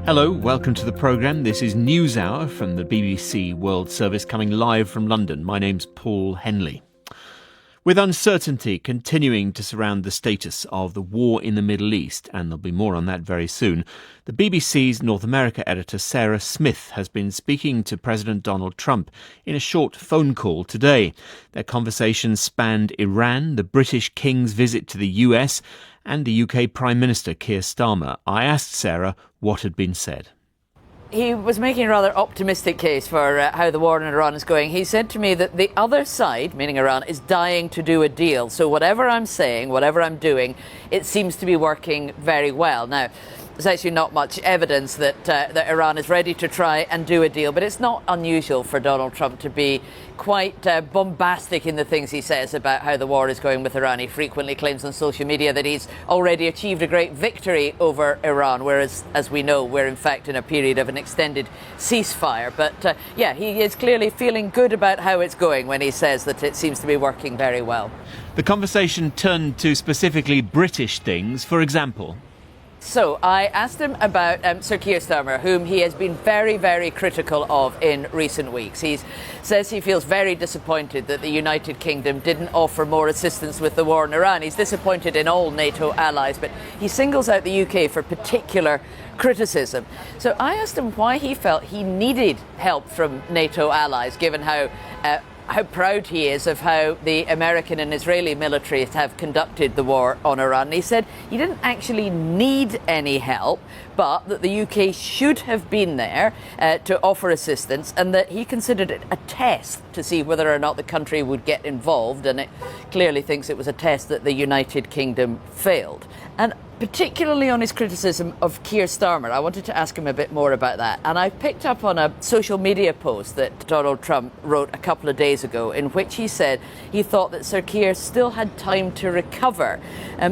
Hello, welcome to the programme. This is NewsHour from the BBC World Service coming live from London. My name's Paul Henley. With uncertainty continuing to surround the status of the war in the Middle East, and there'll be more on that very soon, the BBC's North America editor Sarah Smith has been speaking to President Donald Trump in a short phone call today. Their conversation spanned Iran, the British King's visit to the US, and the UK Prime Minister Keir Starmer. I asked Sarah what had been said. He was making a rather optimistic case for how the war in Iran is going. He said to me that the other side, meaning Iran, is dying to do a deal. So whatever I'm saying, whatever I'm doing, it seems to be working very well. Now, there's actually not much evidence that Iran is ready to try and do a deal, but it's not unusual for Donald Trump to be quite bombastic in the things he says about how the war is going with Iran. He frequently claims on social media that he's already achieved a great victory over Iran, whereas, as we know, we're in fact in a period of an extended ceasefire. But he is clearly feeling good about how it's going when he says that it seems to be working very well. The conversation turned to specifically British things, for example. So I asked him about Sir Keir Starmer, whom he has been very, very critical of in recent weeks. He says he feels very disappointed that the United Kingdom didn't offer more assistance with the war in Iran. He's disappointed in all NATO allies, but he singles out the UK for particular criticism. So I asked him why he felt he needed help from NATO allies, given how proud he is of how the American and Israeli militaries have conducted the war on Iran. And he said he didn't actually need any help, but that the UK should have been there to offer assistance, and that he considered it a test to see whether or not the country would get involved, and it clearly thinks it was a test that the United Kingdom failed. And particularly on his criticism of Keir Starmer, I wanted to ask him a bit more about that. And I picked up on a social media post that Donald Trump wrote a couple of days ago, in which he said he thought that Sir Keir still had time to recover.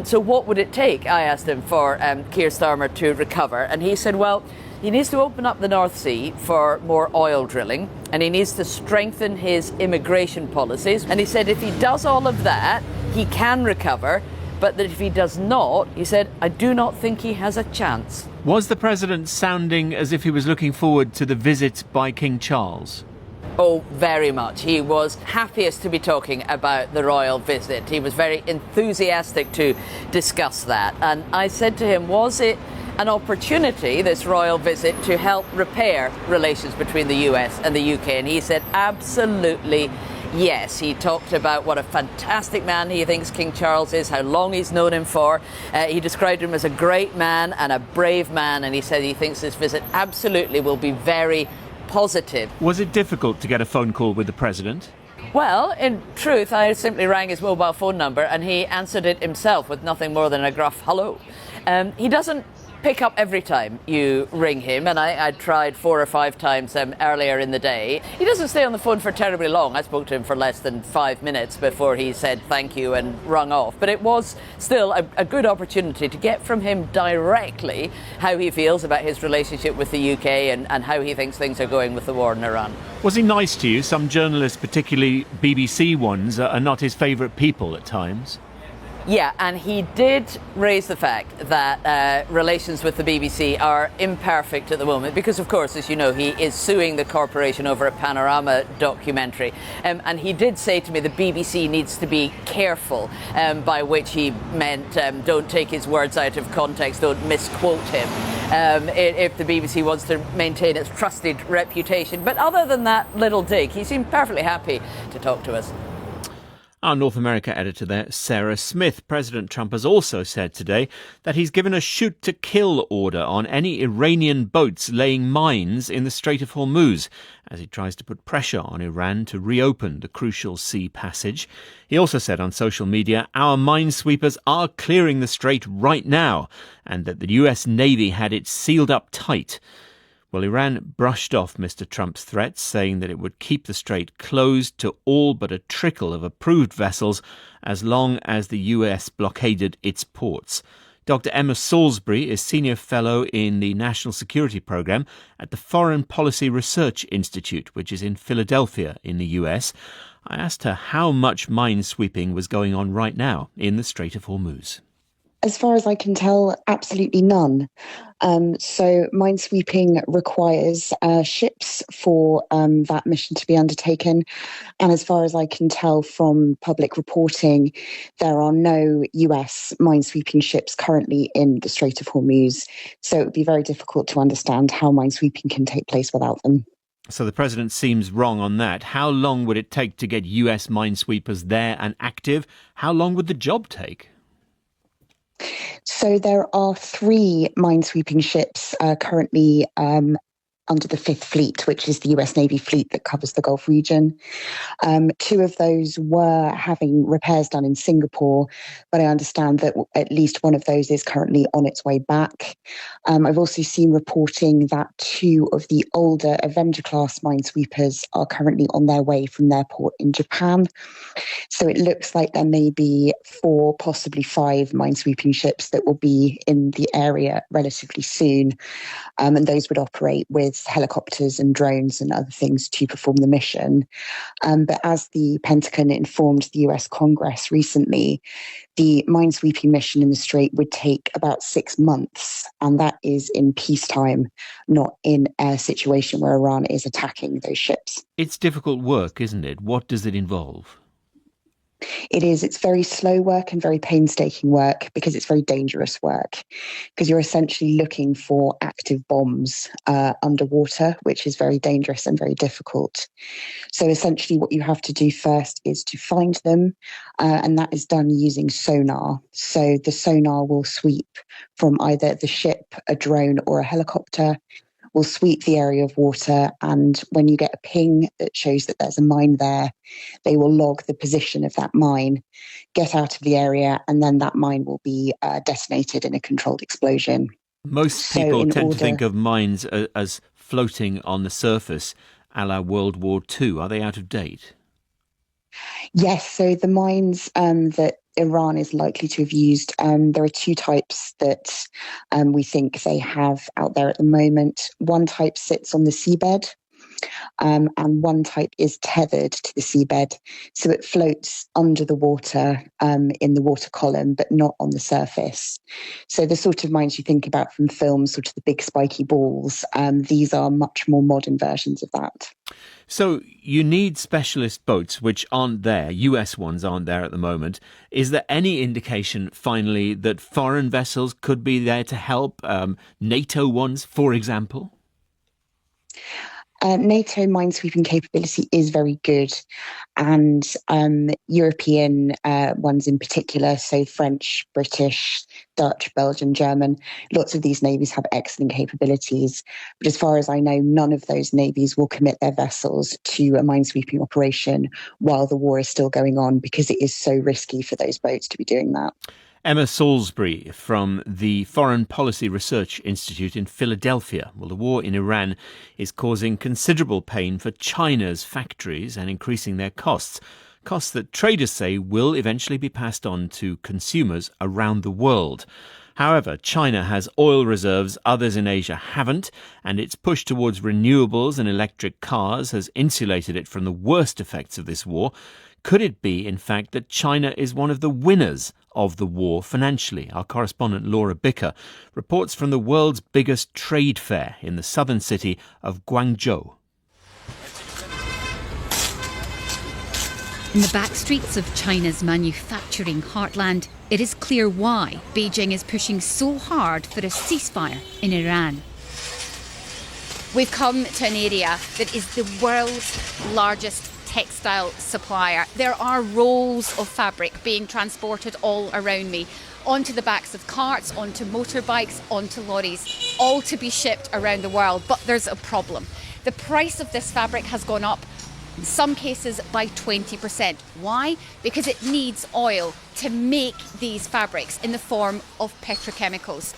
So what would it take, I asked him, for Keir Starmer to recover? And he said, well, he needs to open up the North Sea for more oil drilling, and he needs to strengthen his immigration policies. And he said if he does all of that, he can recover. But that if he does not, he said, I do not think he has a chance. Was the president sounding as if he was looking forward to the visit by King Charles? Oh, very much. He was happiest to be talking about the royal visit. He was very enthusiastic to discuss that. And I said to him, was it an opportunity, this royal visit, to help repair relations between the US and the UK? And he said, absolutely yes. He talked about what a fantastic man he thinks King Charles is, how long he's known him for. He described him as a great man and a brave man, and he said he thinks this visit absolutely will be very positive. Was it difficult to get a phone call with the president? Well, in truth, I simply rang his mobile phone number and he answered it himself with nothing more than a gruff hello. He doesn't pick up every time you ring him, and I tried 4 or 5 times earlier in the day. He doesn't stay on the phone for terribly long. I spoke to him for less than 5 minutes before he said thank you and rung off. But it was still a good opportunity to get from him directly how he feels about his relationship with the UK and how he thinks things are going with the war in Iran. Was he nice to you? Some journalists, particularly BBC ones, are not his favourite people at times. Yeah, and he did raise the fact that relations with the BBC are imperfect at the moment because, of course, as you know, he is suing the corporation over a Panorama documentary. And he did say to me the BBC needs to be careful, by which he meant don't take his words out of context, don't misquote him, if the BBC wants to maintain its trusted reputation. But other than that little dig, he seemed perfectly happy to talk to us. Our North America editor there, Sarah Smith. President Trump has also said today that he's given a shoot-to-kill order on any Iranian boats laying mines in the Strait of Hormuz, as he tries to put pressure on Iran to reopen the crucial sea passage. He also said on social media, our minesweepers are clearing the strait right now, and that the US Navy had it sealed up tight. Well, Iran brushed off Mr. Trump's threats, saying that it would keep the strait closed to all but a trickle of approved vessels as long as the US blockaded its ports. Dr. Emma Salisbury is Senior Fellow in the National Security Program at the Foreign Policy Research Institute, which is in Philadelphia in the US. I asked her how much minesweeping was going on right now in the Strait of Hormuz. As far as I can tell, absolutely none. So minesweeping requires ships for that mission to be undertaken. And as far as I can tell from public reporting, there are no US minesweeping ships currently in the Strait of Hormuz. So it would be very difficult to understand how minesweeping can take place without them. So the president seems wrong on that. How long would it take to get US minesweepers there and active? How long would the job take? So there are 3 minesweeping ships currently under the 5th Fleet, which is the US Navy fleet that covers the Gulf region. 2 of those were having repairs done in Singapore, but I understand that at least one of those is currently on its way back. I've also seen reporting that 2 of the older Avenger-class minesweepers are currently on their way from their port in Japan. So it looks like there may be 4, possibly 5 minesweeping ships that will be in the area relatively soon. And those would operate with helicopters and drones and other things to perform the mission. But as the Pentagon informed the US Congress recently, the minesweeping mission in the Strait would take about 6 months, and that is in peacetime, not in a situation where Iran is attacking those ships. It's difficult work, isn't it? What does it involve? It is. It's very slow work and very painstaking work because it's very dangerous work, because you're essentially looking for active bombs underwater, which is very dangerous and very difficult. So essentially what you have to do first is to find them, and that is done using sonar. So the sonar will sweep from either the ship, a drone or a helicopter, will sweep the area of water, and when you get a ping that shows that there's a mine there, they will log the position of that mine, get out of the area, and then that mine will be detonated in a controlled explosion. Most people tend to think of mines as floating on the surface, a la World War II. Are they out of date? Yes, so the mines that Iran is likely to have used, there are 2 types that we think they have out there at the moment. One type sits on the seabed, and one type is tethered to the seabed. So it floats under the water in the water column, but not on the surface. So the sort of mines you think about from films, sort of the big spiky balls, these are much more modern versions of that. So you need specialist boats, which aren't there. US ones aren't there at the moment. Is there any indication, finally, that foreign vessels could be there to help? NATO ones, for example? NATO minesweeping capability is very good, and European ones in particular, so French, British, Dutch, Belgian, German, lots of these navies have excellent capabilities. But as far as I know, none of those navies will commit their vessels to a minesweeping operation while the war is still going on, because it is so risky for those boats to be doing that. Emma Salisbury from the Foreign Policy Research Institute in Philadelphia. Well, the war in Iran is causing considerable pain for China's factories and increasing their costs. Costs that traders say will eventually be passed on to consumers around the world. However, China has oil reserves others in Asia haven't, and its push towards renewables and electric cars has insulated it from the worst effects of this war. Could it be, in fact, that China is one of the winners of the war financially? Our correspondent Laura Bicker reports from the world's biggest trade fair in the southern city of Guangzhou. In the back streets of China's manufacturing heartland, it is clear why Beijing is pushing so hard for a ceasefire in Iran. We've come to an area that is the world's largest textile supplier. There are rolls of fabric being transported all around me, onto the backs of carts, onto motorbikes, onto lorries, all to be shipped around the world. But there's a problem. The price of this fabric has gone up, in some cases by 20%. Why? Because it needs oil to make these fabrics in the form of petrochemicals.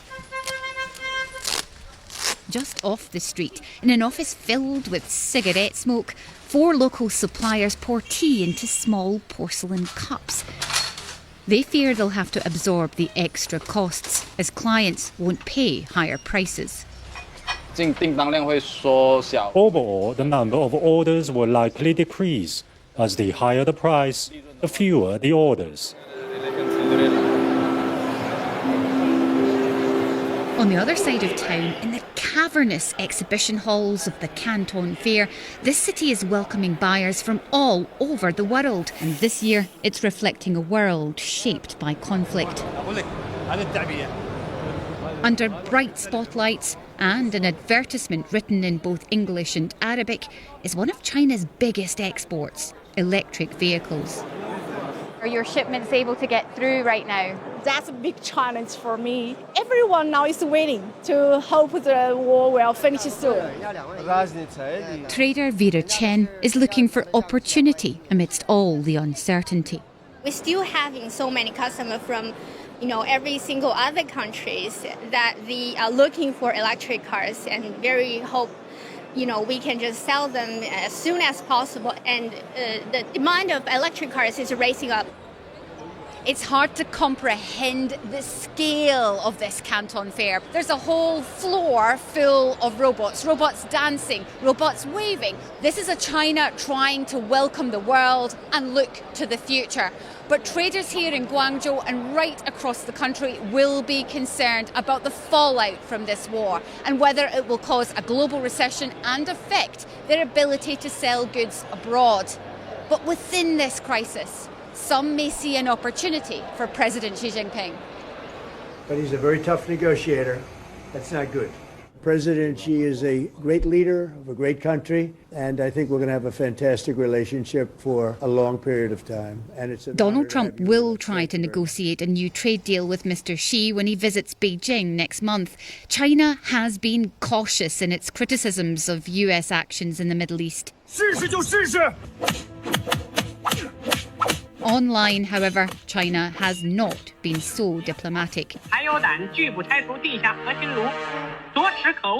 Just off the street, in an office filled with cigarette smoke, 4 local suppliers pour tea into small porcelain cups. They fear they'll have to absorb the extra costs as clients won't pay higher prices. Overall, the number of orders will likely decrease, as the higher the price, the fewer the orders. On the other side of town, in the cavernous exhibition halls of the Canton Fair, this city is welcoming buyers from all over the world. And this year, it's reflecting a world shaped by conflict. Under bright spotlights and an advertisement written in both English and Arabic is one of China's biggest exports, electric vehicles. Are your shipments able to get through right now? That's a big challenge for me. Everyone now is waiting to hope the war will finish soon. Trader Vera Chen is looking for opportunity amidst all the uncertainty. We're still having so many customers from every single other countries that they are looking for electric cars and very hope we can just sell them as soon as possible, and the demand of electric cars is racing up. It's hard to comprehend the scale of this Canton Fair. There's a whole floor full of robots dancing, robots waving. This is a China trying to welcome the world and look to the future. But traders here in Guangzhou and right across the country will be concerned about the fallout from this war and whether it will cause a global recession and affect their ability to sell goods abroad. But within this crisis, some may see an opportunity for President Xi Jinping. But he's a very tough negotiator. That's not good. President Xi is a great leader of a great country, and I think we're going to have a fantastic relationship for a long period of time. And it's Donald Trump will try to negotiate a new trade deal with Mr. Xi when he visits Beijing next month. China has been cautious in its criticisms of US actions in the Middle East. Online, however, China has not been so diplomatic.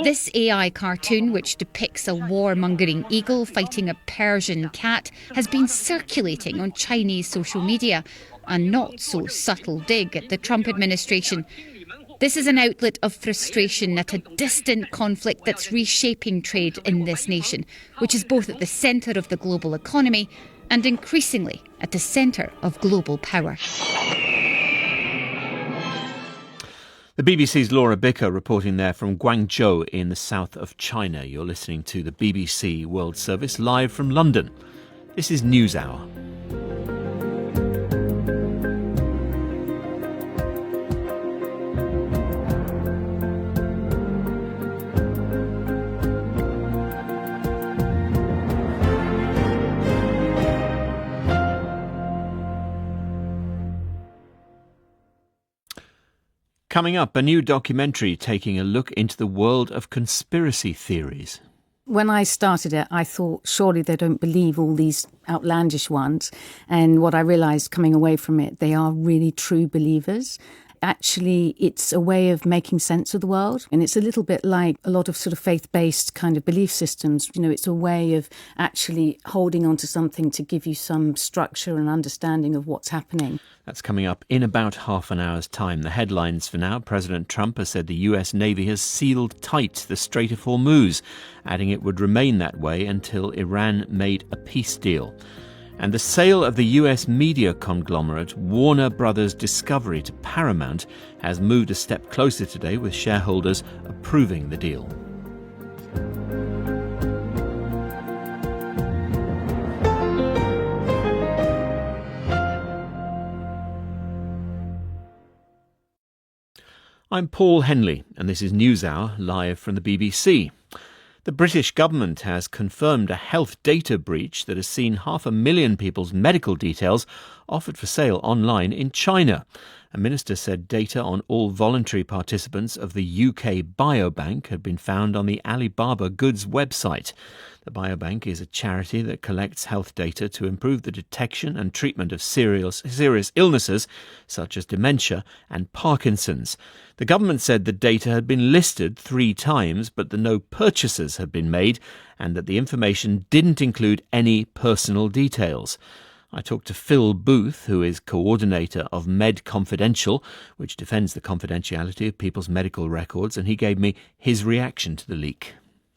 This AI cartoon, which depicts a warmongering eagle fighting a Persian cat, has been circulating on Chinese social media, a not so subtle dig at the Trump administration. This is an outlet of frustration at a distant conflict that's reshaping trade in this nation, which is both at the centre of the global economy and increasingly at the centre of global power. The BBC's Laura Bicker reporting there from Guangzhou in the south of China. You're listening to the BBC World Service live from London. This is NewsHour. Coming up, a new documentary taking a look into the world of conspiracy theories. When I started it, I thought, surely they don't believe all these outlandish ones. And what I realised coming away from it, they are really true believers. Actually, it's a way of making sense of the world. And it's a little bit like a lot of sort of faith-based kind of belief systems. It's a way of actually holding on to something to give you some structure and understanding of what's happening. That's coming up in about half an hour's time. The headlines for now. President Trump has said the US Navy has sealed tight the Strait of Hormuz, adding it would remain that way until Iran made a peace deal. And the sale of the US media conglomerate Warner Brothers Discovery to Paramount has moved a step closer today, with shareholders approving the deal. I'm Paul Henley, and this is NewsHour, live from the BBC. The British government has confirmed a health data breach that has seen 500,000 people's medical details offered for sale online in China. A minister said data on all voluntary participants of the UK Biobank had been found on the Alibaba Goods website. The Biobank is a charity that collects health data to improve the detection and treatment of serious illnesses such as dementia and Parkinson's. The government said the data had been listed 3 times, but that no purchases had been made and that the information didn't include any personal details. I talked to Phil Booth, who is coordinator of Med Confidential, which defends the confidentiality of people's medical records, and he gave me his reaction to the leak.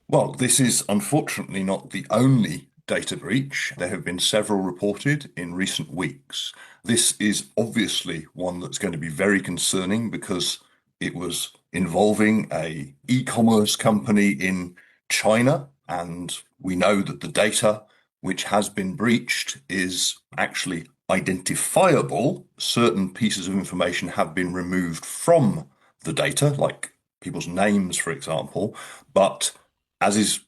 Well, this is unfortunately not the only data breach. There have been several reported in recent weeks. This is obviously one that's going to be very concerning because It was involving a e-commerce company in China, and we know that the data which has been breached is actually identifiable. Certain pieces of information have been removed from the data, like people's names, for example, but as is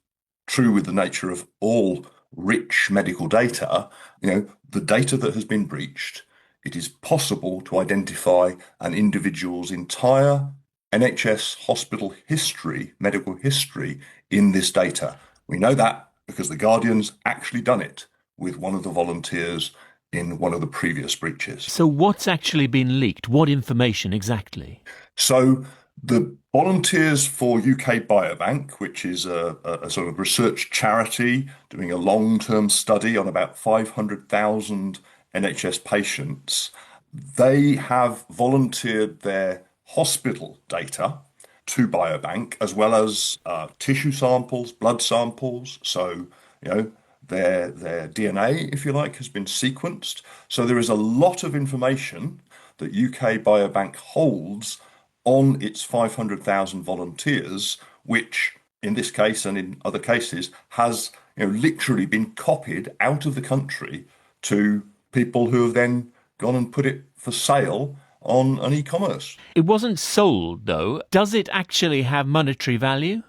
true with the nature of all rich medical data, the data that has been breached, it is possible to identify an individual's entire NHS hospital history, medical history in this data. We know that because the Guardian's actually done it with one of the volunteers in one of the previous breaches. So what's actually been leaked? What information exactly? So the Volunteers for UK Biobank, which is a sort of research charity doing a long-term study on about 500,000 NHS patients, they have volunteered their hospital data to Biobank, as well as tissue samples, blood samples. So, their DNA, if you like, has been sequenced. So there is a lot of information that UK Biobank holds on its 500,000 volunteers, which in this case and in other cases has literally been copied out of the country to people who have then gone and put it for sale on an e-commerce. It wasn't sold, though. Does it actually have monetary value?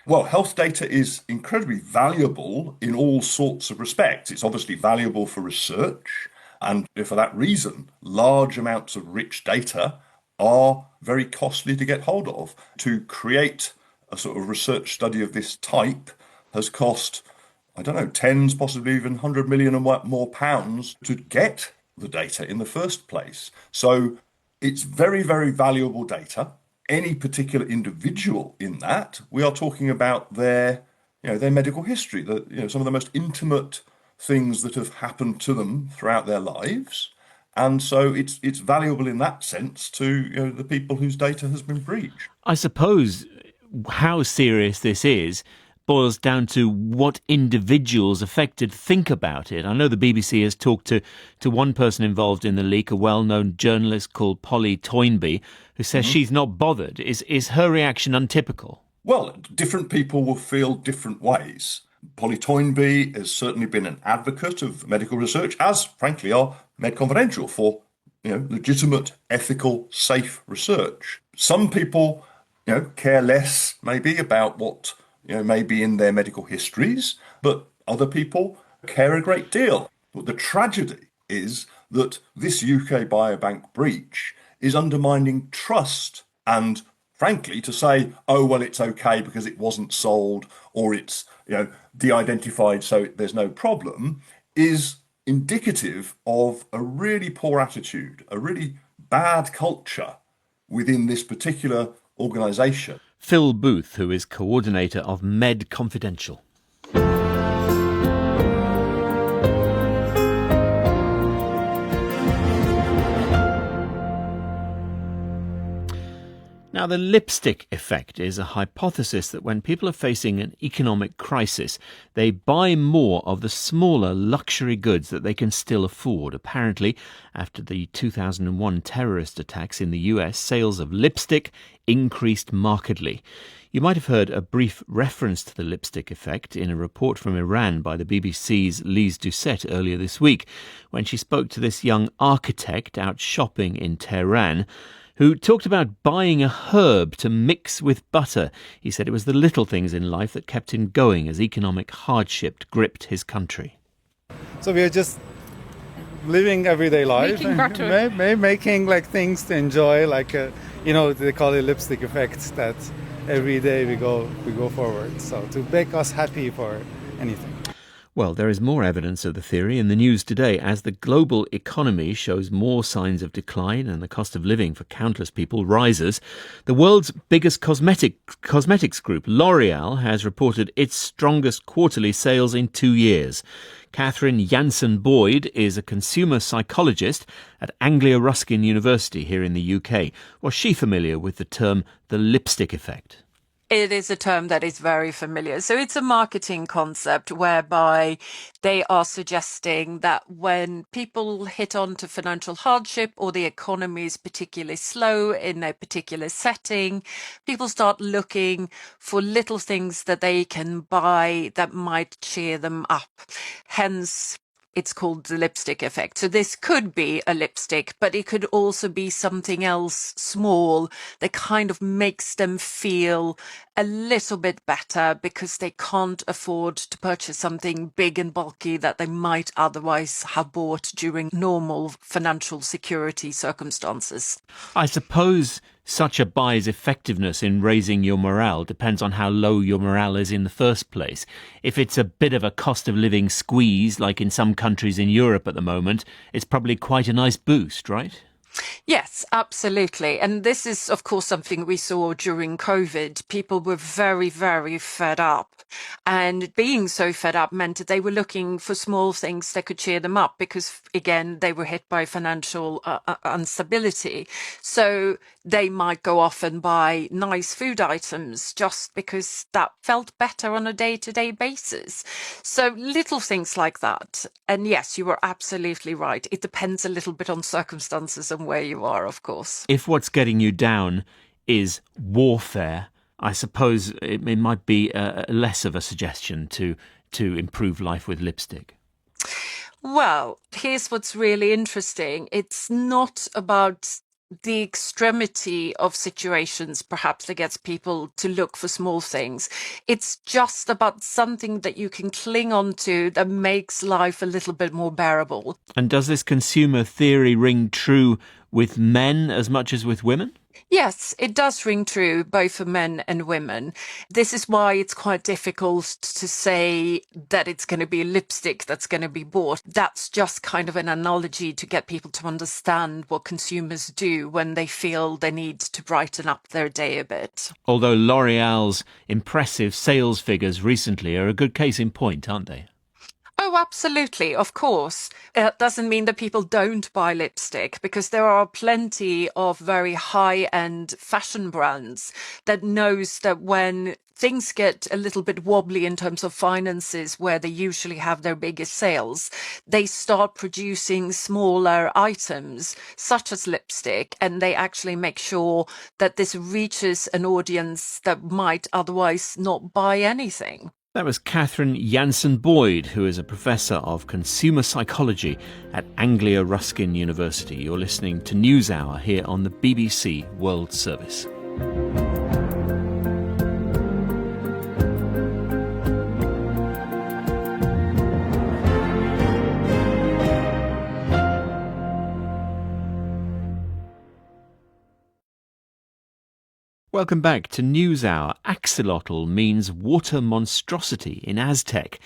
Well, health data is incredibly valuable in all sorts of respects. It's obviously valuable for research, and for that reason, large amounts of rich data are very costly to get hold of. To create a sort of research study of this type has cost, I don't know, tens, possibly even 100 million and more pounds to get the data in the first place. So it's very, very valuable data. Any particular individual in that, we are talking about their medical history, some of the most intimate things that have happened to them throughout their lives. And so it's valuable in that sense to the people whose data has been breached. I suppose how serious this is boils down to what individuals affected think about it. I know the BBC has talked to one person involved in the leak, a well-known journalist called Polly Toynbee, who says she's not bothered. Is her reaction untypical? Well, different people will feel different ways. Polly Toynbee has certainly been an advocate of medical research, as frankly are Med Confidential, for legitimate, ethical, safe research. Some people care less maybe about what may be in their medical histories, but other people care a great deal. But the tragedy is that this UK Biobank breach is undermining trust, and frankly, to say, oh, well, it's okay because it wasn't sold or it's de-identified so there's no problem, is indicative of a really poor attitude, a really bad culture within this particular organisation. Phil Booth, who is coordinator of Med Confidential. Now, the lipstick effect is a hypothesis that when people are facing an economic crisis, they buy more of the smaller luxury goods that they can still afford. Apparently, after the 2001 terrorist attacks in the US, sales of lipstick increased markedly. You might have heard a brief reference to the lipstick effect in a report from Iran by the BBC's Lise Doucette earlier this week, when she spoke to this young architect out shopping in Tehran, who talked about buying a herb to mix with butter. He said it was the little things in life that kept him going as economic hardship gripped his country. So we are just living everyday life, making butter, making like things to enjoy, like they call it lipstick effect. That every day we go forward. So to make us happy for anything. Well, there is more evidence of the theory in the news today as the global economy shows more signs of decline and the cost of living for countless people rises. The world's biggest cosmetics group, L'Oreal, has reported its strongest quarterly sales in 2 years. Catherine Jansen-Boyd is a consumer psychologist at Anglia Ruskin University here in the UK. Was she familiar with the term the lipstick effect? It is a term that is very familiar. So it's a marketing concept whereby they are suggesting that when people hit onto financial hardship or the economy is particularly slow in a particular setting, people start looking for little things that they can buy that might cheer them up. Hence, it's called the lipstick effect. So this could be a lipstick, but it could also be something else small that kind of makes them feel a little bit better because they can't afford to purchase something big and bulky that they might otherwise have bought during normal financial security circumstances. I suppose such a buy's effectiveness in raising your morale depends on how low your morale is in the first place. If it's a bit of a cost of living squeeze, like in some countries in Europe at the moment, it's probably quite a nice boost, right? Yes, absolutely. And this is, of course, something we saw during COVID. People were very, very fed up. And being so fed up meant that they were looking for small things that could cheer them up because, again, they were hit by financial instability. So they might go off and buy nice food items just because that felt better on a day-to-day basis. So little things like that. And yes, you are absolutely right. It depends a little bit on circumstances and where you are, of course. If what's getting you down is warfare, I suppose it might be less of a suggestion to improve life with lipstick. Well, here's what's really interesting. It's not about the extremity of situations, perhaps, that gets people to look for small things. It's just about something that you can cling on to that makes life a little bit more bearable. And does this consumer theory ring true with men as much as with women? Yes, it does ring true both for men and women. This is why it's quite difficult to say that it's going to be lipstick that's going to be bought. That's just kind of an analogy to get people to understand what consumers do when they feel they need to brighten up their day a bit. Although L'Oreal's impressive sales figures recently are a good case in point, aren't they? Oh, absolutely, of course. It doesn't mean that people don't buy lipstick because there are plenty of very high-end fashion brands that knows that when things get a little bit wobbly in terms of finances where they usually have their biggest sales, they start producing smaller items such as lipstick, and they actually make sure that this reaches an audience that might otherwise not buy anything. That was Catherine Jansen-Boyd, who is a professor of consumer psychology at Anglia Ruskin University. You're listening to NewsHour here on the BBC World Service. Welcome back to NewsHour. Axolotl means water monstrosity in Aztec.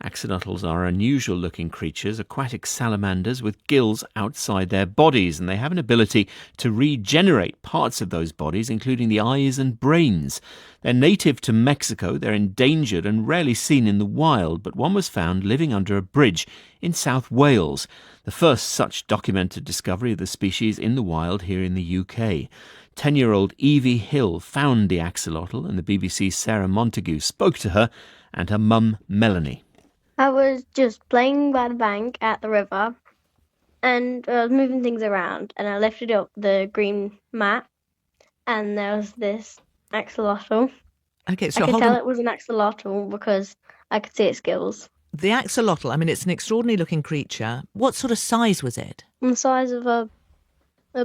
Axolotls are unusual-looking creatures, aquatic salamanders with gills outside their bodies, and they have an ability to regenerate parts of those bodies, including the eyes and brains. They're native to Mexico, they're endangered and rarely seen in the wild, but one was found living under a bridge in South Wales, the first such documented discovery of the species in the wild here in the UK. 10-year-old Evie Hill found the axolotl, and the BBC's Sarah Montague spoke to her and her mum, Melanie. I was just playing by the bank at the river, and I was moving things around, and I lifted up the green mat, and there was this axolotl. Okay, so I could tell it was an axolotl because I could see its gills. The axolotl, I mean, it's an extraordinary-looking creature. What sort of size was it? The size of a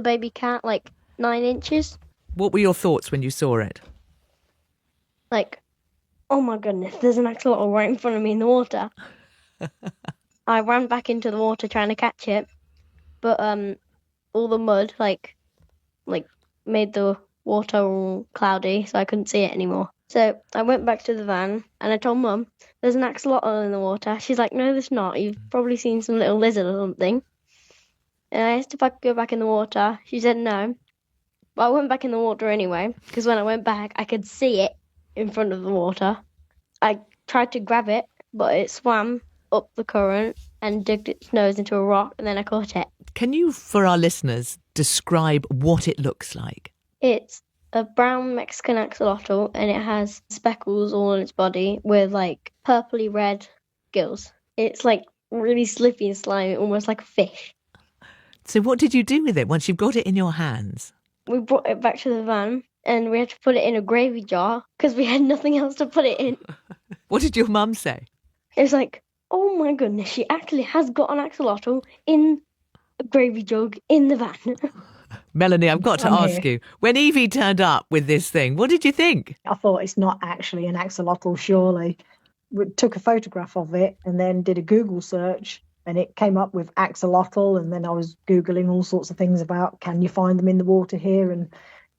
baby cat, like 9 inches. What were your thoughts when you saw it? Like, oh my goodness, there's an axolotl right in front of me in the water. I ran back into the water trying to catch it, but all the mud like made the water all cloudy, so I couldn't see it anymore. So I went back to the van and I told Mum, there's an axolotl in the water. She's like, no, there's not. You've probably seen some little lizard or something. And I asked if I could go back in the water. She said no. But I went back in the water anyway, because when I went back, I could see it in front of the water. I tried to grab it, but it swam up the current and digged its nose into a rock, and then I caught it. Can you, for our listeners, describe what it looks like? It's a brown Mexican axolotl, and it has speckles all on its body with like purpley red gills. It's like really slippy and slimy, almost like a fish. So what did you do with it once you've got it in your hands? We brought it back to the van and we had to put it in a gravy jar because we had nothing else to put it in. What did your mum say? It was like, oh my goodness, she actually has got an axolotl in a gravy jug in the van. Melanie, I've got to I'm ask here. you, when Evie turned up with this thing, what did you think? I thought it's not actually an axolotl, surely. We took a photograph of it and then did a Google search, and it came up with axolotl, and then I was Googling all sorts of things about, can you find them in the water here?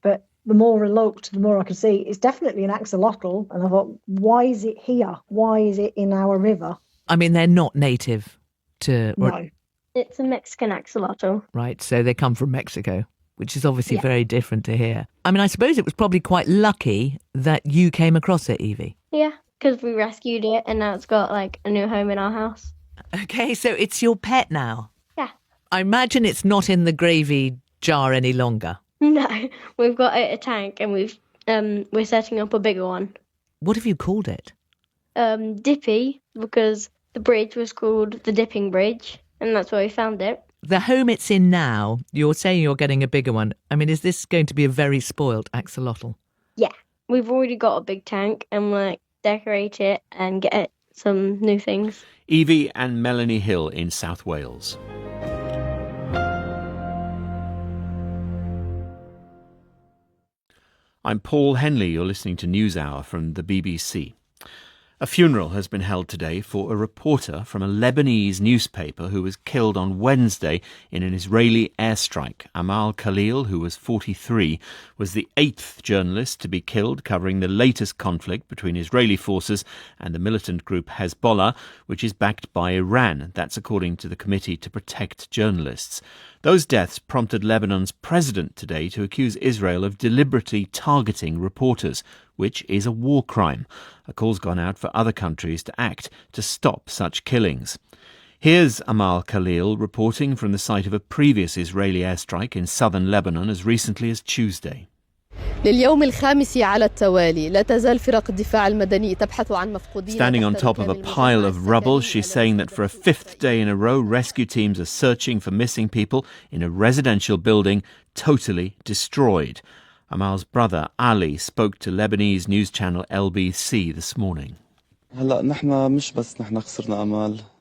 But the more I looked, the more I could see it's definitely an axolotl. And I thought, why is it here? Why is it in our river? I mean, they're not native to... No. It's a Mexican axolotl. Right, so they come from Mexico, which is obviously Yeah. very different to here. I mean, I suppose it was probably quite lucky that you came across it, Evie. Yeah, because we rescued it and now it's got like a new home in our house. Okay, so it's your pet now. Yeah. I imagine it's not in the gravy jar any longer. No, we've got it a tank and we're setting up a bigger one. What have you called it? Dippy, because the bridge was called the Dipping Bridge, and that's where we found it. The home it's in now, you're saying you're getting a bigger one. I mean, is this going to be a very spoilt axolotl? Yeah, we've already got a big tank and we'll decorate it and get it some new things. Evie and Melanie Hill in South Wales. I'm Paul Henley. You're listening to NewsHour from the BBC. A funeral has been held today for a reporter from a Lebanese newspaper who was killed on Wednesday in an Israeli airstrike. Amal Khalil, who was 43, was the 8th journalist to be killed covering the latest conflict between Israeli forces and the militant group Hezbollah, which is backed by Iran. That's according to the Committee to Protect Journalists. Those deaths prompted Lebanon's president today to accuse Israel of deliberately targeting reporters, which is a war crime. A call's gone out for other countries to act to stop such killings. Here's Amal Khalil reporting from the site of a previous Israeli airstrike in southern Lebanon as recently as Tuesday. لليوم الخامس على التوالي لا تزال فرق الدفاع المدني تبحث عن مفقودين. Standing on top of a pile of rubble, she's saying that for a 5th day in a row, rescue teams are searching for missing people in a residential building totally destroyed. Amal's brother, Ali, spoke to Lebanese news channel LBC this morning.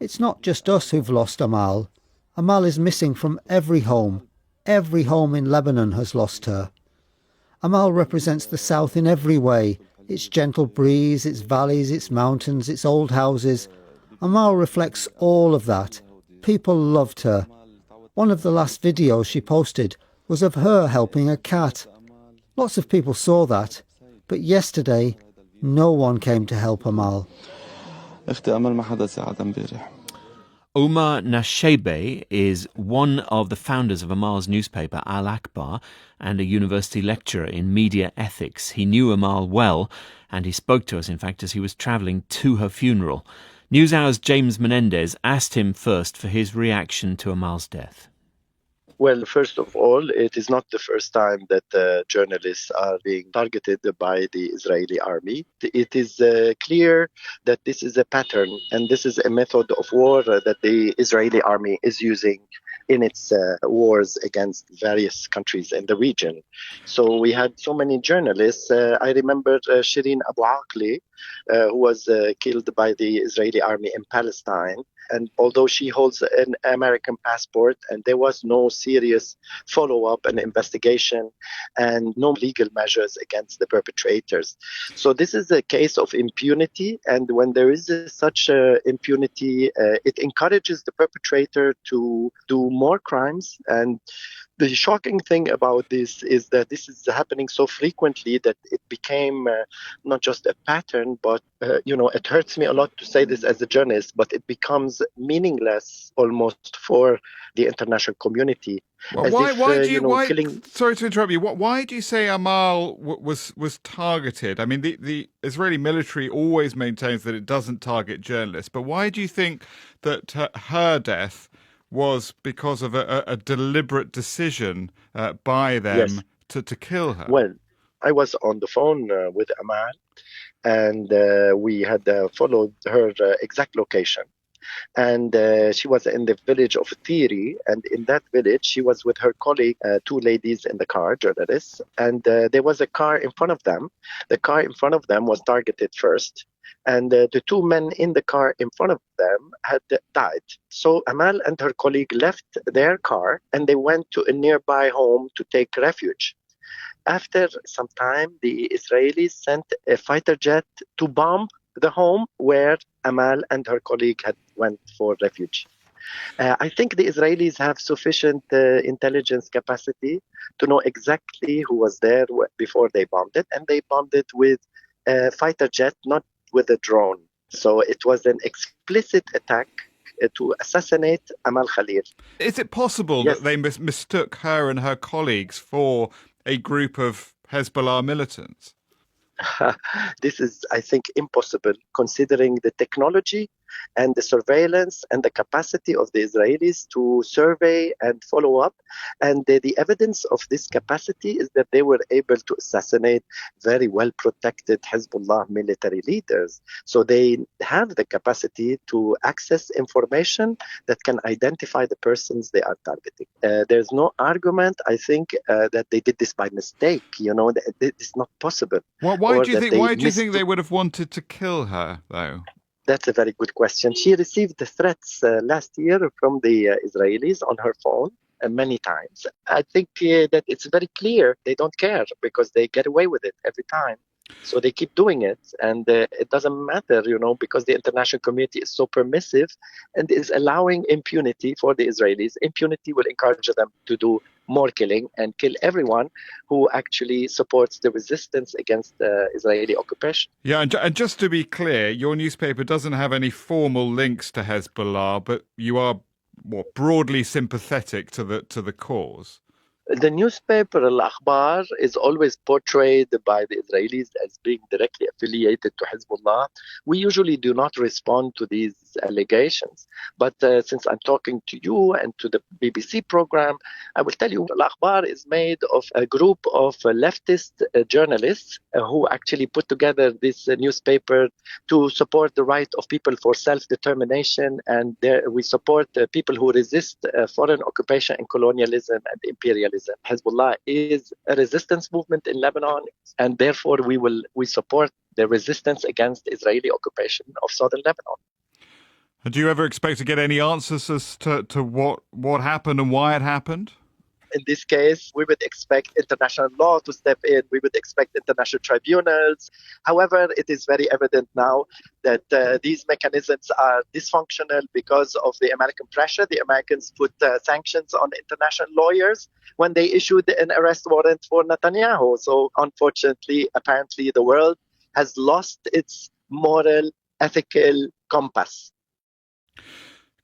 It's not just us who've lost Amal. Amal is missing from every home. Every home in Lebanon has lost her. Amal represents the south in every way. Its gentle breeze, its valleys, its mountains, its old houses. Amal reflects all of that. People loved her. One of the last videos she posted was of her helping a cat. Lots of people saw that, but yesterday no one came to help Amal. Omar Nashebe is one of the founders of Amal's newspaper, Al Akbar, and a university lecturer in media ethics. He knew Amal well, and he spoke to us, in fact, as he was travelling to her funeral. NewsHour's James Menendez asked him first for his reaction to Amal's death. Well, first of all, it is not the first time that journalists are being targeted by the Israeli army. It is clear that this is a pattern and this is a method of war that the Israeli army is using in its wars against various countries in the region. So we had so many journalists. I remember Shireen Abu Akleh, who was killed by the Israeli army in Palestine. And although she holds an American passport and there was no serious follow-up and investigation and no legal measures against the perpetrators. So this is a case of impunity. And when there is such impunity, it encourages the perpetrator to do more crimes. And the shocking thing about this is that this is happening so frequently that it became not just a pattern, but, it hurts me a lot to say this as a journalist, but it becomes meaningless almost for the international community. Well, sorry to interrupt you. Why do you say Amal was targeted? I mean, the Israeli military always maintains that it doesn't target journalists, but why do you think that her death was because of a deliberate decision by them to kill her? Well, I was on the phone with Amal, and we had followed her exact location. And she was in the village of Thiri, and in that village she was with her colleague, two ladies in the car, journalists, and there was a car in front of them. The car in front of them was targeted first, and the two men in the car in front of them had died. So Amal and her colleague left their car and they went to a nearby home to take refuge. After some time, the Israelis sent a fighter jet to bomb the home where Amal and her colleague had went for refuge. I think the Israelis have sufficient intelligence capacity to know exactly who was there before they bombed it, and they bombed it with a fighter jet, not with a drone. So it was an explicit attack to assassinate Amal Khalil. Is it possible Yes. that they mistook her and her colleagues for a group of Hezbollah militants? This is, I think, impossible considering the technology and the surveillance and the capacity of the Israelis to survey and follow up. And the evidence of this capacity is that they were able to assassinate very well protected Hezbollah military leaders. So they have the capacity to access information that can identify the persons they are targeting. There's no argument, I think, that they did this by mistake. It's not possible. Why do you think they would have wanted to kill her, though? That's a very good question. She received the threats last year from the Israelis on her phone many times. I think that it's very clear they don't care because they get away with it every time. So they keep doing it, and it doesn't matter, because the international community is so permissive and is allowing impunity for the Israelis. Impunity will encourage them to do more killing and kill everyone who actually supports the resistance against Israeli occupation. Yeah, and just to be clear, your newspaper doesn't have any formal links to Hezbollah, but you are broadly sympathetic to the cause. The newspaper Al-Akhbar is always portrayed by the Israelis as being directly affiliated to Hezbollah. We usually do not respond to these allegations. But since I'm talking to you and to the BBC program, I will tell you Al-Akhbar is made of a group of leftist journalists who actually put together this newspaper to support the right of people for self-determination. And we support people who resist foreign occupation and colonialism and imperialism. Hezbollah is a resistance movement in Lebanon, and therefore we support the resistance against Israeli occupation of southern Lebanon. And do you ever expect to get any answers as to what happened and why it happened? In this case, we would expect international law to step in. We would expect international tribunals. However, it is very evident now that these mechanisms are dysfunctional because of the American pressure. The Americans put sanctions on international lawyers when they issued an arrest warrant for Netanyahu. So unfortunately, apparently the world has lost its moral, ethical compass.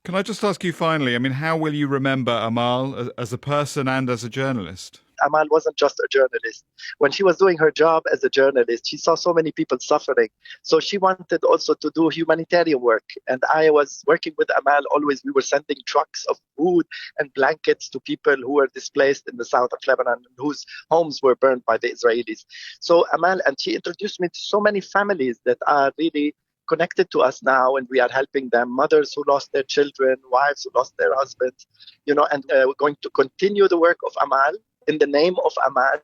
Can I just ask you finally, how will you remember Amal as a person and as a journalist? Amal wasn't just a journalist. When she was doing her job as a journalist, she saw so many people suffering. So she wanted also to do humanitarian work. And I was working with Amal always. We were sending trucks of food and blankets to people who were displaced in the south of Lebanon, whose homes were burned by the Israelis. So Amal, and she introduced me to so many families that are really connected to us now, and we are helping them, mothers who lost their children, wives who lost their husbands, and we're going to continue the work of Amal in the name of Amal.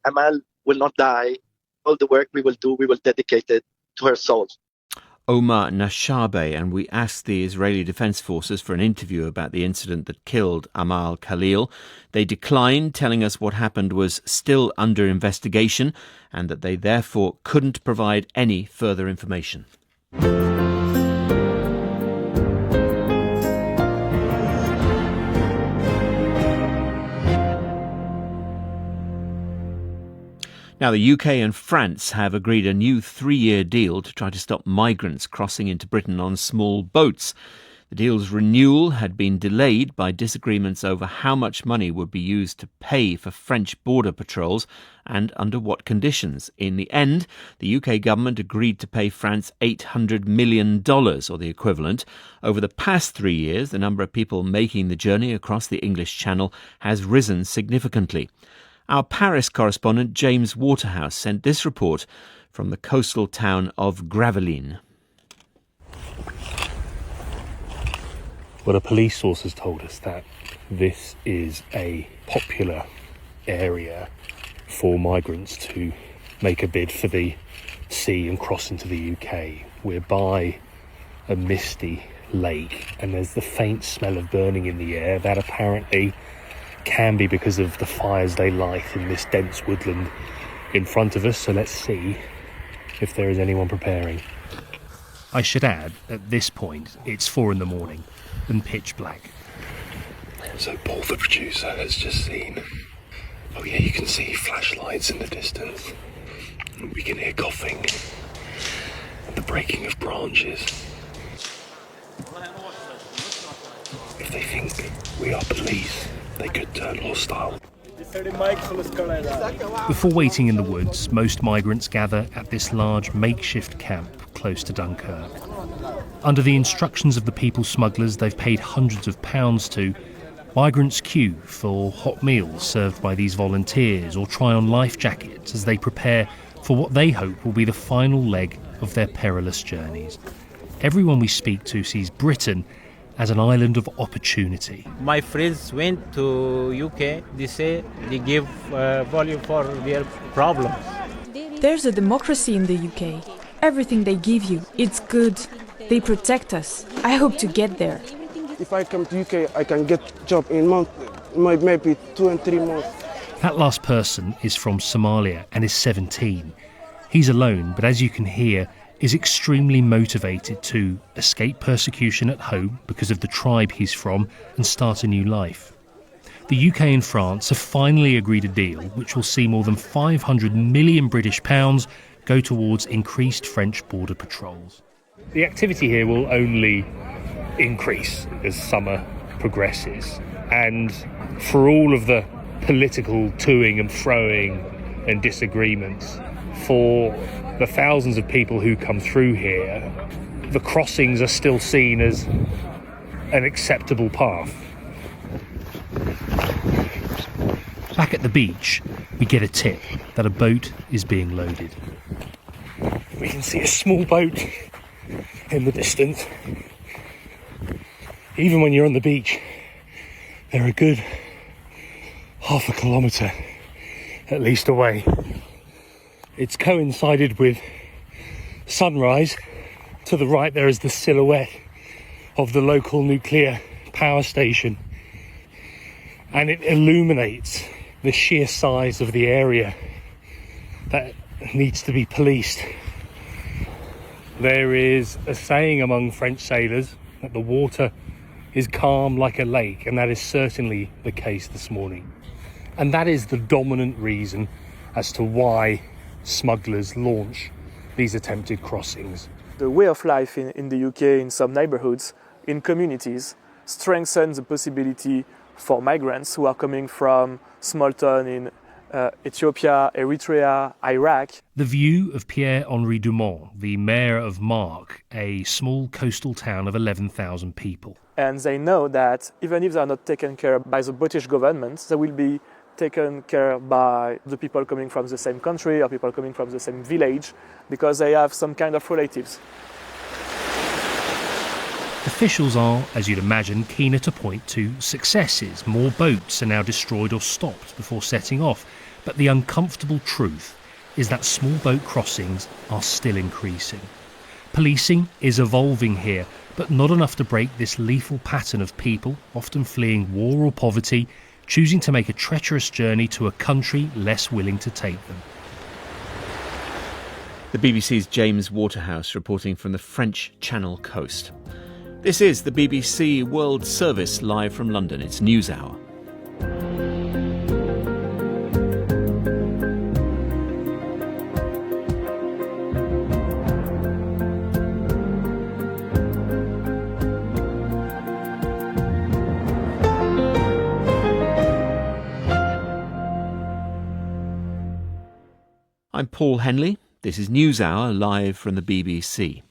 Amal will not die. All the work we will do, we will dedicate it to her soul. Omar Nashabe, and we asked the Israeli Defense Forces for an interview about the incident that killed Amal Khalil. They declined, telling us what happened was still under investigation and that they therefore couldn't provide any further information. Now, the UK and France have agreed a new 3-year deal to try to stop migrants crossing into Britain on small boats. The deal's renewal had been delayed by disagreements over how much money would be used to pay for French border patrols and under what conditions. In the end, the UK government agreed to pay France $800 million, or the equivalent. Over the past 3 years, the number of people making the journey across the English Channel has risen significantly. Our Paris correspondent James Waterhouse sent this report from the coastal town of Gravelines. Well, a police source has told us that this is a popular area for migrants to make a bid for the sea and cross into the UK. We're by a misty lake and there's the faint smell of burning in the air. That apparently can be because of the fires they light in this dense woodland in front of us. So let's see if there is anyone preparing. I should add, at this point, it's 4 a.m. and pitch black. So Paul, the producer, has just seen... Oh yeah, you can see flashlights in the distance. We can hear coughing and the breaking of branches. If they think we are police, they could turn hostile. Before waiting in the woods, most migrants gather at this large makeshift camp close to Dunkirk. Under the instructions of the people smugglers they've paid hundreds of pounds to, migrants queue for hot meals served by these volunteers or try on life jackets as they prepare for what they hope will be the final leg of their perilous journeys. Everyone we speak to sees Britain as an island of opportunity. My friends went to UK, they say they give value for their problems. There's a democracy in the UK. Everything they give you, it's good. They protect us. I hope to get there. If I come to UK, I can get a job in maybe 2 and 3 months. That last person is from Somalia and is 17. He's alone, but as you can hear, is extremely motivated to escape persecution at home because of the tribe he's from and start a new life. The UK and France have finally agreed a deal which will see more than 500 million British pounds go towards increased French border patrols. The activity here will only increase as summer progresses, and for all of the political toing and froing and disagreements, for the thousands of people who come through here, the crossings are still seen as an acceptable path. Back at the beach, we get a tip that a boat is being loaded. We can see a small boat in the distance. Even when you're on the beach, they're a good half a kilometre at least away. It's coincided with sunrise. To the right there is the silhouette of the local nuclear power station, and it illuminates the sheer size of the area that needs to be policed. There is a saying among French sailors that the water is calm like a lake, and that is certainly the case this morning. And that is the dominant reason as to why smugglers launch these attempted crossings. The way of life in the UK, in some neighbourhoods, in communities, strengthens the possibility for migrants who are coming from small towns in Ethiopia, Eritrea, Iraq. The view of Pierre-Henri Dumont, the mayor of Marques, a small coastal town of 11,000 people. And they know that even if they are not taken care of by the British government, they will be taken care of by the people coming from the same country or people coming from the same village, because they have some kind of relatives. Officials are, as you'd imagine, keener to point to successes. More boats are now destroyed or stopped before setting off. But the uncomfortable truth is that small boat crossings are still increasing. Policing is evolving here, but not enough to break this lethal pattern of people, often fleeing war or poverty, choosing to make a treacherous journey to a country less willing to take them. The BBC's James Waterhouse reporting from the French Channel coast. This is the BBC World Service live from London. It's NewsHour. I'm Paul Henley. This is NewsHour live from the BBC.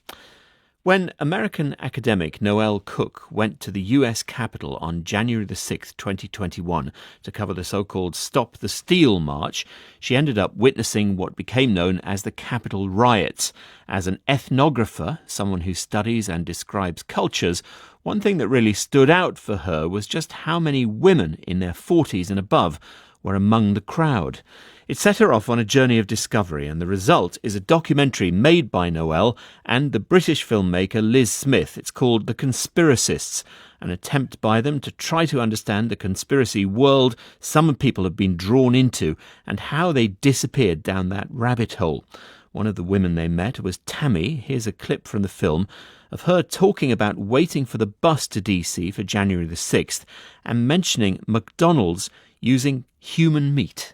When American academic Noel Cook went to the US Capitol on January the 6th, 2021 to cover the so-called Stop the Steal March, she ended up witnessing what became known as the Capitol riots. As an ethnographer, someone who studies and describes cultures, one thing that really stood out for her was just how many women in their 40s and above were among the crowd. It set her off on a journey of discovery, and the result is a documentary made by Noel and the British filmmaker Liz Smith. It's called The Conspiracists, an attempt by them to try to understand the conspiracy world some people have been drawn into and how they disappeared down that rabbit hole. One of the women they met was Tammy. Here's a clip from the film of her talking about waiting for the bus to DC for January the 6th and mentioning McDonald's using human meat.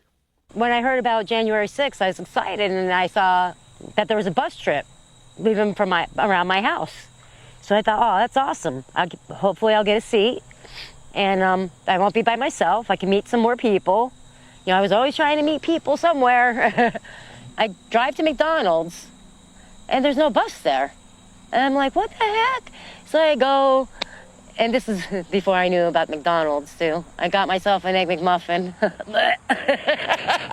When I heard about January 6th, I was excited, and I saw that there was a bus trip leaving from around my house. So I thought, oh, that's awesome. Hopefully I'll get a seat, and I won't be by myself. I can meet some more people. You know, I was always trying to meet people somewhere. I drive to McDonald's, and there's no bus there. And I'm like, what the heck? So I go, and this is before I knew about McDonald's, too. I got myself an Egg McMuffin.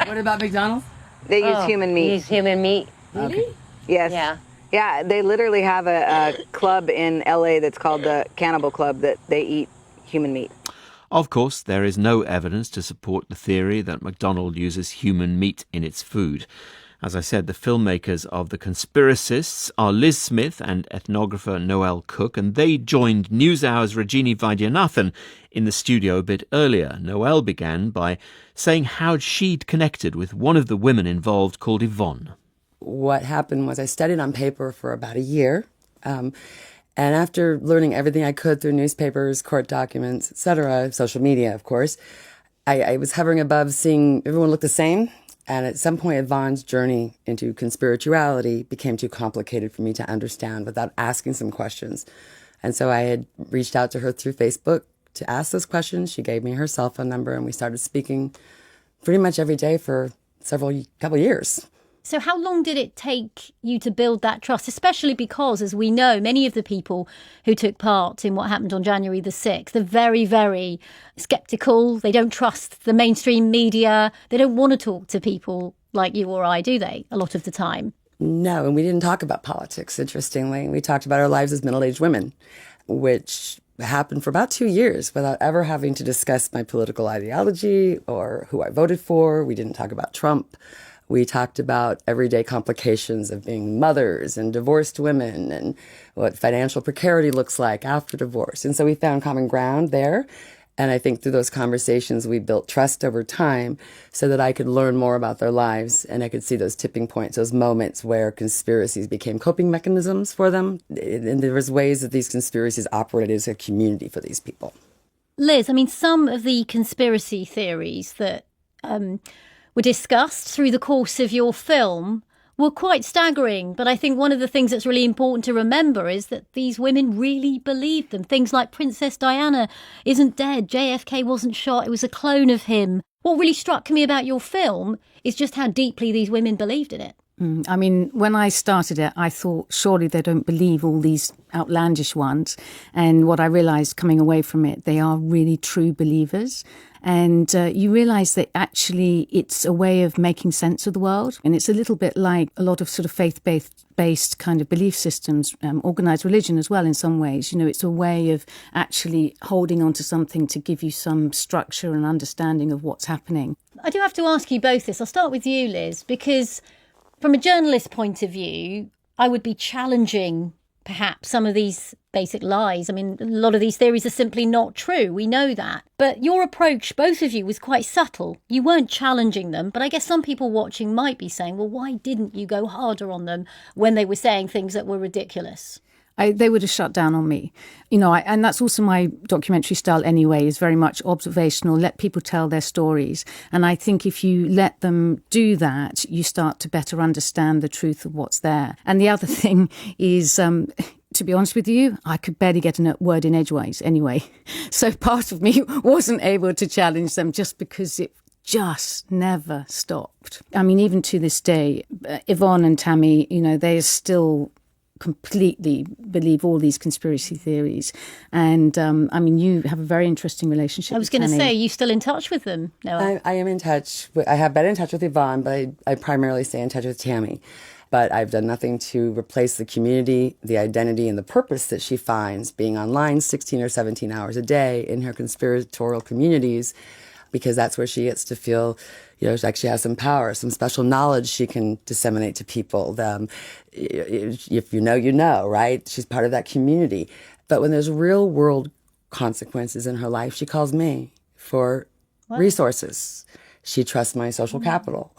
What about McDonald's? They use human meat. Use human meat. Okay. Yes. Yeah, they literally have a club in LA that's called the Cannibal Club that they eat human meat. Of course, there is no evidence to support the theory that McDonald's uses human meat in its food. As I said, the filmmakers of The Conspiracists are Liz Smith and ethnographer Noel Cook, and they joined NewsHour's Rajini Vaidyanathan in the studio a bit earlier. Noel began by saying how she'd connected with one of the women involved called Yvonne. What happened was I studied on paper for about a year, and after learning everything I could through newspapers, court documents, etc., social media, of course, I was hovering above seeing everyone look the same. And at some point, Yvonne's journey into conspirituality became too complicated for me to understand without asking some questions. And so I had reached out to her through Facebook to ask those questions. She gave me her cell phone number, and we started speaking pretty much every day for couple years. So how long did it take you to build that trust, especially because, as we know, many of the people who took part in what happened on January the 6th are very, very sceptical. They don't trust the mainstream media. They don't want to talk to people like you or I, do they, a lot of the time? No, and we didn't talk about politics, interestingly. We talked about our lives as middle-aged women, which happened for about 2 years without ever having to discuss my political ideology or who I voted for. We didn't talk about Trump. We talked about everyday complications of being mothers and divorced women and what financial precarity looks like after divorce. And so we found common ground there. And I think through those conversations, we built trust over time so that I could learn more about their lives and I could see those tipping points, those moments where conspiracies became coping mechanisms for them. And there was ways that these conspiracies operated as a community for these people. Liz, I mean, some of the conspiracy theories that were discussed through the course of your film were quite staggering. But I think one of the things that's really important to remember is that these women really believed them. Things like Princess Diana isn't dead. JFK wasn't shot. It was a clone of him. What really struck me about your film is just how deeply these women believed in it. I mean, when I started it, I thought, surely they don't believe all these outlandish ones. And what I realised coming away from it, they are really true believers. And you realise that actually it's a way of making sense of the world. And it's a little bit like a lot of sort of faith-based kind of belief systems, organised religion as well in some ways. You know, it's a way of actually holding on to something to give you some structure and understanding of what's happening. I do have to ask you both this. I'll start with you, Liz, because from a journalist point of view, I would be challenging perhaps some of these basic lies. I mean, a lot of these theories are simply not true. We know that. But your approach, both of you, was quite subtle. You weren't challenging them. But I guess some people watching might be saying, well, why didn't you go harder on them when they were saying things that were ridiculous? They would have shut down on me. You know, and that's also my documentary style anyway, is very much observational, let people tell their stories. And I think if you let them do that, you start to better understand the truth of what's there. And the other thing is, to be honest with you, I could barely get a word in edgeways anyway. So part of me wasn't able to challenge them just because it just never stopped. I mean, even to this day, Yvonne and Tammy, you know, they are still completely believe all these conspiracy theories. And you have a very interesting relationship. I was going to say, are you still in touch with them? No, I am in touch. I have been in touch with Yvonne, but I primarily stay in touch with Tammy. But I've done nothing to replace the community, the identity, and the purpose that she finds being online 16 or 17 hours a day in her conspiratorial communities, because that's where she gets to feel, she actually has some power, some special knowledge she can disseminate to people. If you know, right? She's part of that community. But when there's real world consequences in her life, she calls me for resources. She trusts my social capital.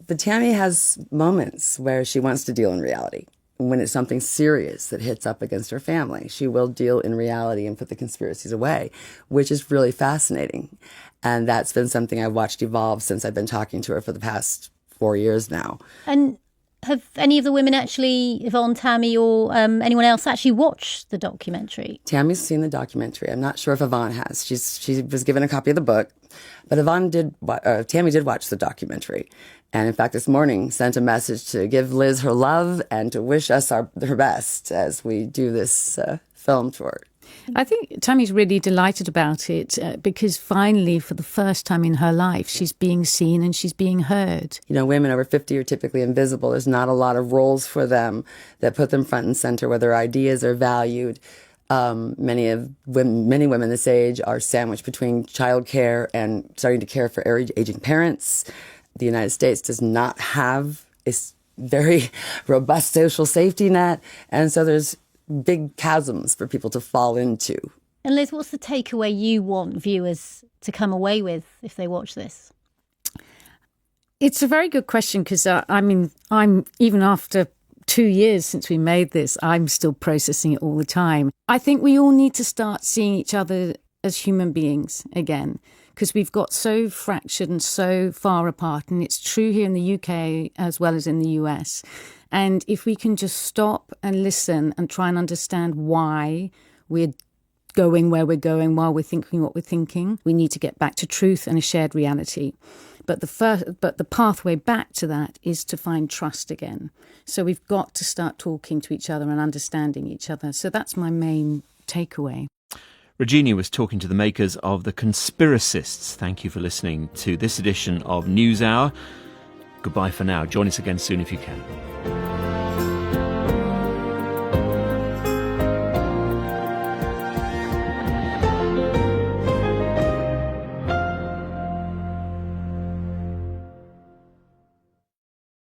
But Tammy has moments where she wants to deal in reality. When it's something serious that hits up against her family, she will deal in reality and put the conspiracies away, which is really fascinating. And that's been something I've watched evolve since I've been talking to her for the past 4 years now. And have any of the women actually, Yvonne, Tammy, or anyone else actually watched the documentary? Tammy's seen the documentary. I'm not sure if Yvonne has. She was given a copy of the book, but Tammy did watch the documentary. And in fact, this morning sent a message to give Liz her love and to wish us her best as we do this film tour. I think Tammy's really delighted about it because finally, for the first time in her life, she's being seen and she's being heard. Women over 50 are typically invisible. There's not a lot of roles for them that put them front and center where their ideas are valued. Many women this age are sandwiched between childcare and starting to care for aging parents. The United States does not have a very robust social safety net, and so there's big chasms for people to fall into. And Liz, what's the takeaway you want viewers to come away with if they watch this? It's a very good question because, I'm even after 2 years since we made this, I'm still processing it all the time. I think we all need to start seeing each other as human beings again, because we've got so fractured and so far apart, and it's true here in the UK as well as in the US. And if we can just stop and listen and try and understand why we're going where we're going, why we're thinking what we're thinking, we need to get back to truth and a shared reality. But the pathway back to that is to find trust again. So we've got to start talking to each other and understanding each other. So that's my main takeaway. Regina was talking to the makers of The Conspiracists. Thank you for listening to this edition of NewsHour. Goodbye for now. Join us again soon if you can.